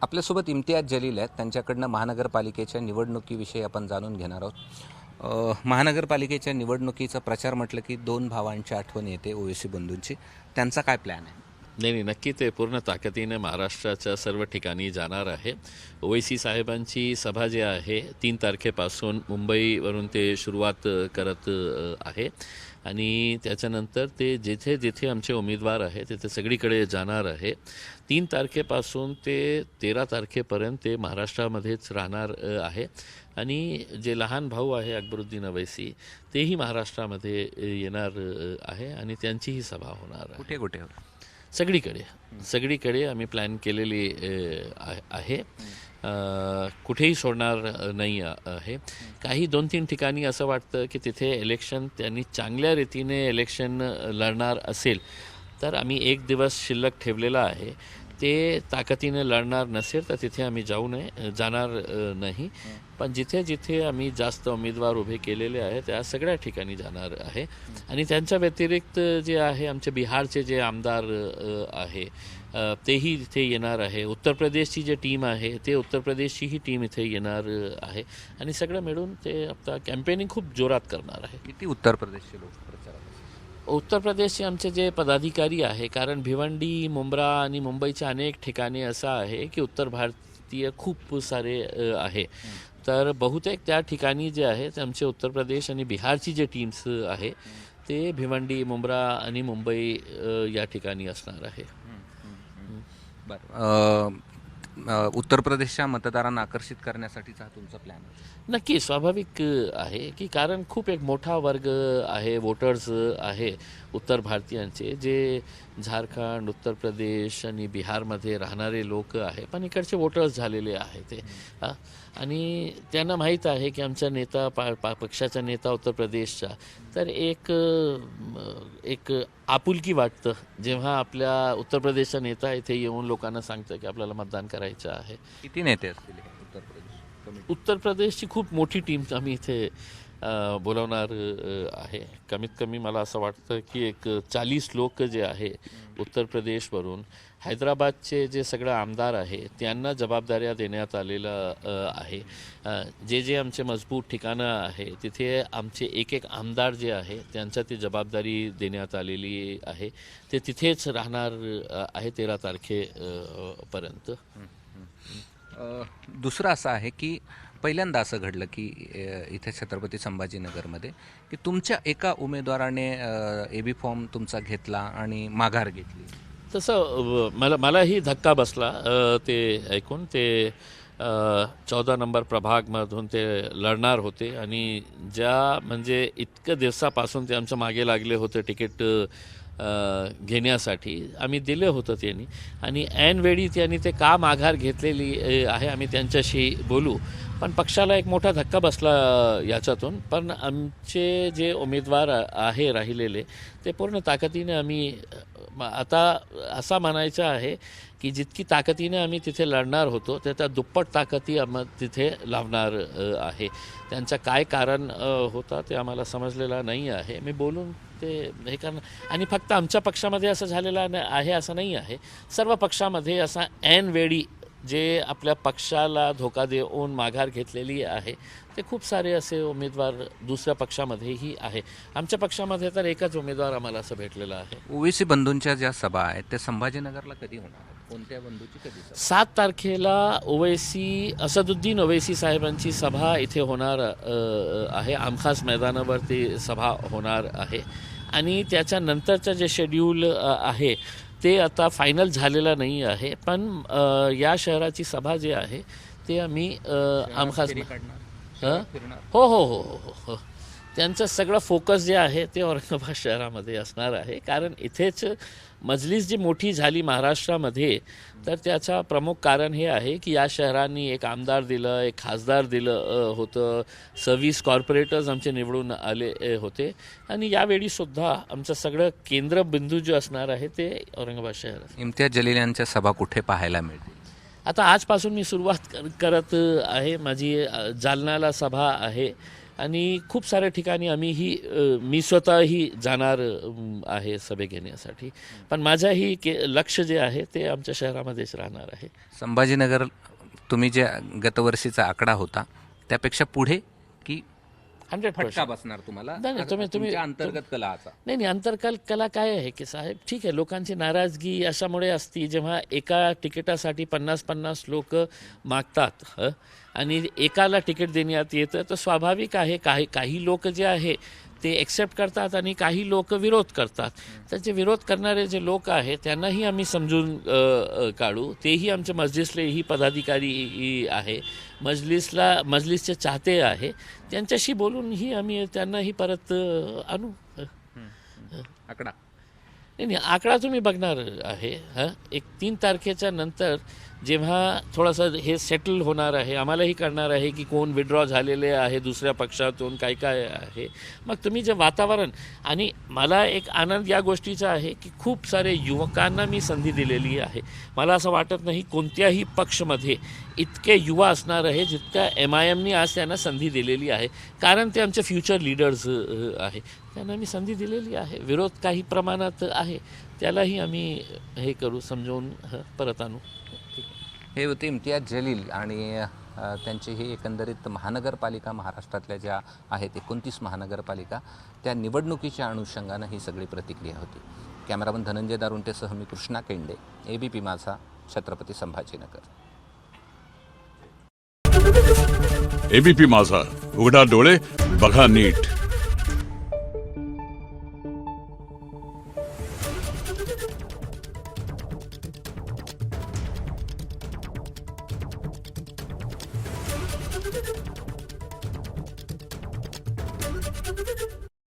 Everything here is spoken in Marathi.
आपल्यासोबत इम्तियाज जलील आहेत. त्यांच्याकडनं महानगरपालिकेच्या निवडणुकीविषयी आपण जाणून घेणार आहोत. महानगरपालिकेच्या निवडणुकीचा प्रचार म्हटलं की दोन भावांची आठवण येते, ओवेसी बंधूंची. त्यांचा काय प्लॅन आहे? नाही, नक्की ते पूर्ण ताकदीने महाराष्ट्राच्या सर्व ठिकाणी जाणार आहे. ओवैसी साहेबांची सभा जी आहे 3 तारखेपासून मुंबईवरून ते सुरुवात करत आहे आणि त्याच्यानंतर ते जिथे जिथे आमचे उमेदवार आहे तिथे सगळीकडे जाणार आहे. 3 तारखेपासून ते 13 तारखेपर्यंत ते महाराष्ट्रामध्येच राहणार आहे आणि जे लहान भाऊ आहे अकबरुद्दीन ओवैसी तेही महाराष्ट्रामध्ये येणार आहे आणि त्यांचीही सभा होणार आहे. कुठे कुठे? सगळीकडे आम्ही प्लॅन केलेली आहे. कुठेही सोडणार नाही आहे. काही 2-3 ठिकाणी असं वाटतं की तिथे इलेक्शन त्यांनी चांगल्या रीतीने इलेक्शन लढणार असेल तर आम्ही 1 दिवस शिल्लक ठेवलेला आहे. ते ताकदीने लढणार नसेल तर तिथे आम्ही जाणार नाही. पण जिथे जिथे आम्ही जास्त उमेदवार उभे केलेले आहे त्या सगळ्या ठिकाणी जाणार आहे. आणि त्यांच्या व्यतिरिक्त जे आहे आमचे बिहारचे जे आमदार आहे तेही इथे येणार आहे. उत्तर प्रदेशची जी टीम आहे ते उत्तर प्रदेशचीही टीम इथे येणार आहे आणि सगळं मिळून ते आता कॅम्पेनिंग खूप जोरात करणार आहे. किती उत्तर प्रदेशचे लोक प्रचारात? उत्तर प्रदेशचे आमचे जे पदाधिकारी आहे, कारण भिवंडी, मुंब्रा आणि मुंबईच्या अनेक ठिकाणी असं आहे की उत्तर भारतीय खूप सारे आहे. तर बहुतेक त्या ठिकाणी जे आहे ते आमचे उत्तर प्रदेश आणि बिहारची जे टीम्स आहे ते भिवंडी, मुंब्रा आणि मुंबई या ठिकाणी असणार आहे. बरं. उत्तर प्रदेशच्या मतदारांना आकर्षित करण्यासाठीचा तुमचा प्लॅन आहे? नक्की स्वाभाविक आहे की कारण खूप एक मोठा वर्ग आहे, वोटर्स आहे उत्तर भारतीयांचे जे झारखंड, उत्तर प्रदेश आणि बिहारमध्ये राहणारे लोक आहे, पण इकडचे वोटर्स झालेले आहे ते. आणि त्यांना माहीत आहे की आमचा नेता पक्षाचा नेता उत्तर प्रदेशचा, तर एक आपुलकी वाटतं जेव्हा आपल्या उत्तर प्रदेशचा नेता इथे येऊन लोकांना सांगतं की आपल्याला मतदान करायचं आहे. किती नेते असतील उत्तर प्रदेश? उत्तर प्रदेशची खूप मोठी टीम आम्ही इथे बोलवणार आहे. कमीत कमी मला असं वाटतं की एक 40 लोक जे आहे उत्तर प्रदेशवरून. हैदराबादचे जे सगळं आमदार आहे त्यांना जबाबदाऱ्या देण्यात आलेलं आहे. जे आमचे मजबूत ठिकाणं आहे तिथे आमचे एक आमदार जे आहे त्यांचा ती जबाबदारी देण्यात आलेली आहे. ते तिथेच राहणार आहे 13 तारखेपर्यंत. दुसरं असं आहे की पहिल्यांदा असं घडलं की इथे छत्रपती संभाजीनगरमध्ये की तुमच्या एका उमेदवाराने AB फॉर्म तुमचा घेतला आणि माघार घेतली. तसं मलाही धक्का बसला ते ऐकून. ते 14 नंबर प्रभागमधून ते लढणार होते आणि म्हणजे इतक्या दिवसापासून ते आमच्या मागे लागले होते तिकीट घेण्यासाठी. आम्ही दिलं होतं त्यांनी आणि ऐनवेळी त्यांनी ते का माघार घेतलेली आहे आम्ही त्यांच्याशी बोलू. पण पक्षाला एक मोठा धक्का बसला याच्यातून. पण आमचे जे उमेदवार आहे राहिलेले ते पूर्ण ताकदीने आम्ही आता असा म्हणायचं आहे की जितकी ताकदीने आम्ही तिथे लढणार होतो त्या दुप्पट ताकदी तिथे लावणार आहे. त्यांचं काय कारण होता ते आम्हाला समजलेलं नाही आहे. मी बोलून ते हे करणार. आणि फक्त आमच्या पक्षामध्ये असं झालेलं आहे असं नाही आहे. सर्व पक्षामध्ये असा ऐनवेळी जे आपल्या पक्षाला धोका देऊन माघार घेतलेली आहे ते खूप सारे असे उमेदवार दुसऱ्या पक्षामध्येही आहे. आमच्या पक्षामध्ये तर एकच उमेदवार आम्हाला असं भेटलेला आहे. ओवेसी बंधूंच्या ज्या सभा आहेत त्या संभाजीनगरला कधी होणार? कोणत्या बंधूची कधी? 7 तारखेला असदुद्दीन ओवैसी साहेबांची सभा इथे होणार आहे. आमखास मैदानावरती सभा होणार आहे आणि त्याच्यानंतरचं जे शेड्यूल आहे ते आता फायनल झालेलं नाही आहे. पण या शहराची सभा जी आहे ते आम्ही आमखास हो त्यांचं सगळं फोकस जे आहे ते औरंगाबाद शहरामध्ये असणार आहे. कारण इथेच मजलिस जी मोठी झाली महाराष्ट्रामध्ये तर त्याचं प्रमुख कारण हे आहे की या शहरांनी एक आमदार दिलं, एक खासदार दिलं होतं, 26 कॉर्पोरेटर्स आमचे निवडून आले होते आणि यावेळीसुद्धा आमचं सगळं केंद्रबिंदू जो असणार आहे ते औरंगाबाद शहर. इम्तियाज जलील यांच्या सभा कुठे पाहायला मिळतील? आता आजपासून मी सुरुवात करत आहे. माझी जालन्याला सभा आहे, आणि खूप साऱ्या ठिकाणी मी स्वतःही जाणार आहे सभे घेण्यासाठी. पण माझ्याही लक्ष जे आहे ते आमच्या शहरामध्येच राहणार आहे. संभाजीनगर तुम्ही जे गतवर्षीचा आकडा होता त्यापेक्षा पुढे की 100% फटका बसणार तुम्हाला नाही, तुम्ही- तुमच्या अंतर्गत कलाचा? नाही, अंतर्गत कला काय आहे की साहेब, ठीक आहे, लोकांची नाराजगी अशामुळे असती जेव्हा एका तिकिटासाठी 50-50 लोक मागतात आणि एकाला तिकीट देण्यात येतं, तर स्वाभाविक आहे काही लोक जे आहे ते एक्सेप्ट करतात आणि काही लोक विरोध करतात. तर जे विरोध करणारे जे लोक आहेत त्यांनाही आम्ही समजून काढू. तेही आमच्या मजलिसलेही पदाधिकारी आहे, मजलिसचे चाहते आहे, त्यांच्याशी बोलूनही आम्ही त्यांनाही परत आणू. आकडा नाही, आकडा तुम्ही बघणार आहे. एक 3 तारखेच्या नंतर जेव्हा थोडंसं हे सेटल होणार आहे, आम्हालाही कळणार आहे की कोण विड्रॉ झालेले आहे दुसऱ्या पक्षातून, काय काय आहे. मग तुम्ही जे वातावरण, आणि मला एक आनंद या गोष्टीचा आहे की खूप सारे युवकांना मी संधी दिलेली आहे. मला असं वाटत नाही कोणत्याही पक्षमध्ये इतके युवा असणार आहे जितक्या MIMनी आज त्यांना संधी दिलेली आहे, कारण ते आमचे फ्युचर लीडर्स आहे. त्यांना मी संधी दिलेली आहे. विरोध काही प्रमाणात आहे, त्यालाही आम्ही हे करू, समजावून परत आणू. हे होते इम्तियाज जलील आणि त्यांची ही एकंदरीत महानगरपालिका, महाराष्ट्रातल्या ज्या आहेत 29 महानगरपालिका, त्या निवडणुकीच्या अनुषंगानं ही सगळी प्रतिक्रिया होती. कॅमेरामन धनंजय दारुंटेसह मी कृष्णा केंडे, ABP माझा, छत्रपती संभाजीनगर. ABP माझा, उघडा डोळे बघा नीट.